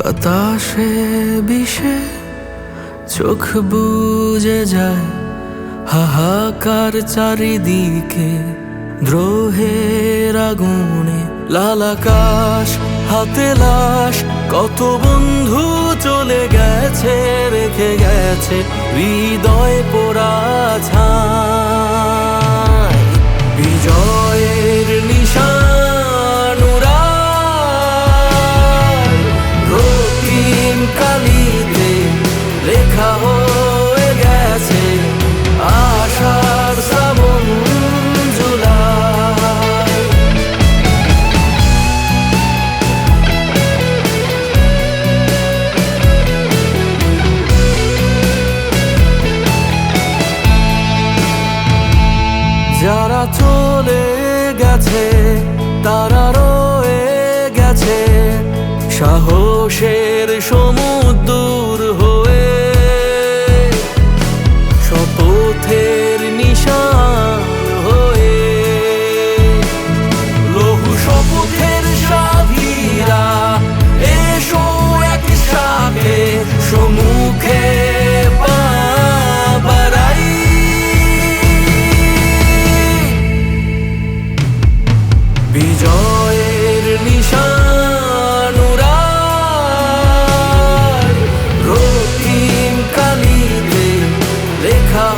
বাতাসে বিষে চোখ বুজে যায়, হাহাকার চারিদিকে দ্রোহের আগুনে। লাল আকাশ হাতে লাশ, কত বন্ধু চলে গেছে, রেখে গেছে হৃদয় পোড়া ছাই। বিজয়ের নিশান উড়ায় রক্তিম কালিতে লেখা হয়ে গেছে আশার শ্রাবণ জুলাই। যারা চলে গেছে তারা রয়ে গেছে সাহসের সমুদ্র হয়ে, শপথের নিশান হয়ে। লৌহ শপথের সাথীরা এসো একসাথে, সম্মুখে পা বাড়াই। বিজয়ের নিশান উড়ায় রক্তিম কালিতে লেখা